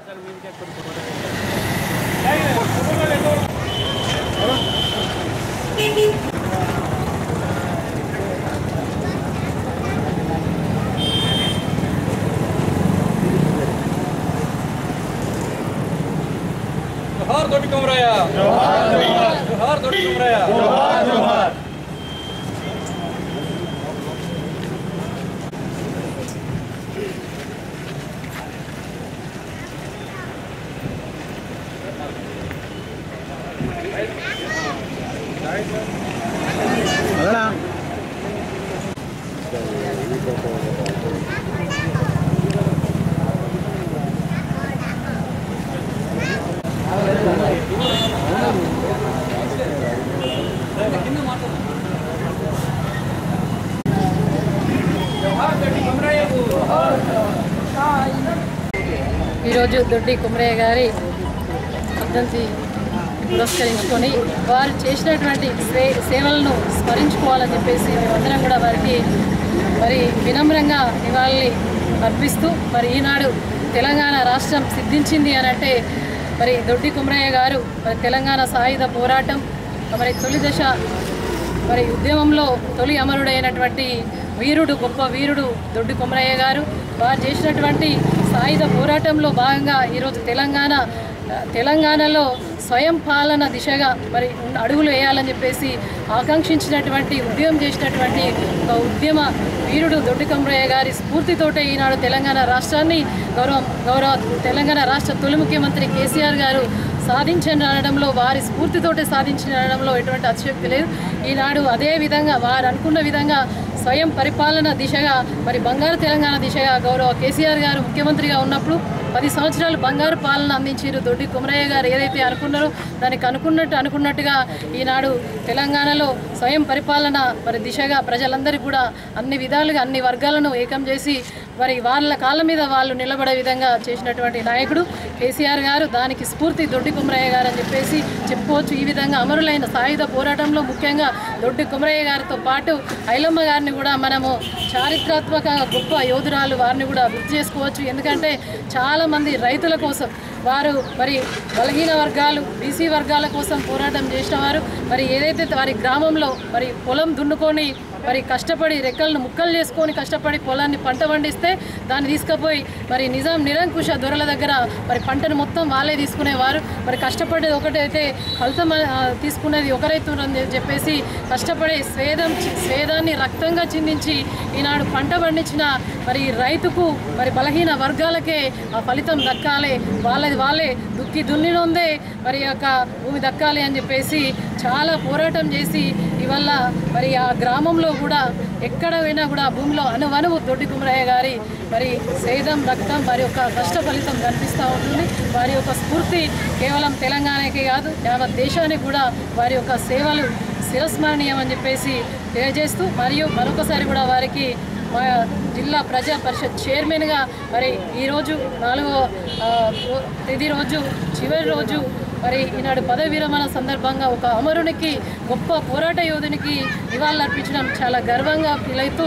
जोहार दोड्डी कोमराय जोहार दोड्डी कोमराय जोहार ఈరోజు దొడ్డి కొమరయ్య గారి వర్ధంతి పురస్కరించుకొని వారు చేసినటువంటి సేవలను స్మరించుకోవాలని చెప్పేసి మేమందరం కూడా వారికి మరి వినమ్రంగా నివాళులు అర్పిస్తూ మరి ఈనాడు తెలంగాణ రాష్ట్రం సిద్ధించింది అని అంటే మరి దొడ్డి కొమరయ్య గారు మరి తెలంగాణ సాయుధ పోరాటం మరి తొలి దశ మరి ఉద్యమంలో తొలి అమరుడైనటువంటి వీరుడు గొప్ప వీరుడు దొడ్డి కొమరయ్య గారు వారు చేసినటువంటి సాయుధ పోరాటంలో భాగంగా ఈరోజు తెలంగాణలో స్వయం పాలన దిశగా మరి అడుగులు వేయాలని చెప్పేసి ఆకాంక్షించినటువంటి ఉద్యమం చేసినటువంటి ఒక ఉద్యమ వీరుడు దొడ్డి కొమరయ్య గారి స్ఫూర్తితోటే ఈనాడు తెలంగాణ రాష్ట్రాన్ని గౌరవ తెలంగాణ రాష్ట్ర తొలి ముఖ్యమంత్రి కేసీఆర్ గారు సాధించడంలో వారి స్ఫూర్తితోటే సాధించడంలో ఎటువంటి అతిశక్తి లేదు. ఈనాడు అదే విధంగా వారు అనుకున్న విధంగా స్వయం పరిపాలన దిశగా మరి బంగారు తెలంగాణ దిశగా గౌరవ కేసీఆర్ గారు ముఖ్యమంత్రిగా ఉన్నప్పుడు 10 సంవత్సరాలు బంగారు పాలన అందించారు దొడ్డి కొమరయ్య గారు. ఏదైతే అనుకున్నారో దానికి అనుకున్నట్టుగా ఈనాడు తెలంగాణలో స్వయం పరిపాలన మరి దిశగా ప్రజలందరికీ కూడా అన్ని విధాలుగా అన్ని వర్గాలను ఏకం చేసి మరి వాళ్ళ కాళ్ళ మీద వాళ్ళు నిలబడే విధంగా చేసినటువంటి నాయకుడు కేసీఆర్ గారు. దానికి స్ఫూర్తి దొడ్డి కొమరయ్య గారు అని చెప్పేసి చెప్పుకోవచ్చు. ఈ విధంగా అమరులైన సాయుధ పోరాటంలో ముఖ్యంగా దొడ్డి కొమరయ్య గారితో పాటు ఐలమ్మ గారిని కూడా మనము చారిత్రాత్మక గొప్ప యోధురాలు వారిని కూడా గుర్తు చేసుకోవచ్చు. ఎందుకంటే చాలామంది రైతుల కోసం వారు మరి బలహీన వర్గాలు బీసీ వర్గాల కోసం పోరాటం చేసిన వారు. మరి ఏదైతే వారి గ్రామంలో మరి పొలం దున్నుకొని మరి కష్టపడి రెక్కలను ముక్కలు చేసుకొని కష్టపడి పొలాన్ని పంట పండిస్తే దాన్ని తీసుకుపోయి మరి నిరంకుశ దొరల దగ్గర మరి పంటను మొత్తం వాళ్ళే తీసుకునేవారు. మరి కష్టపడేది ఒకటైతే ఫలితం తీసుకునేది ఒకరైతుందని చెప్పేసి కష్టపడే స్వేదాన్ని రక్తంగా చిందించి ఈనాడు పంట పండించిన మరి రైతుకు మరి బలహీన వర్గాలకే ఆ ఫలితం దక్కాలి, వాళ్ళే దున్నినొందే మరి యొక్క భూమి దక్కాలి అని చెప్పేసి చాలా పోరాటం చేసి ఇవల్ల మరి ఆ గ్రామంలో కూడా ఎక్కడ పోయినా కూడా భూమిలో అనువనువు దొడ్డి కొమరయ్య గారి మరి సేదం రక్తం వారి యొక్క కష్ట ఫలితం కనిపిస్తూ ఉంటుంది. వారి యొక్క స్ఫూర్తి కేవలం తెలంగాణకే కాదు యావత్ దేశానికి కూడా వారి యొక్క సేవలు శిరస్మరణీయం అని చెప్పేసి తెలియజేస్తూ మరియు మరొకసారి కూడా వారికి మా జిల్లా ప్రజా పరిషత్ చైర్మన్గా మరి ఈరోజు 4వ తేదీ రోజు చివరి రోజు మరి ఈనాడు పదవి విరమణ సందర్భంగా ఒక అమరునికి గొప్ప పోరాట యోధునికి నివాళులర్పించడం చాలా గర్వంగా ఫీల్ అవుతూ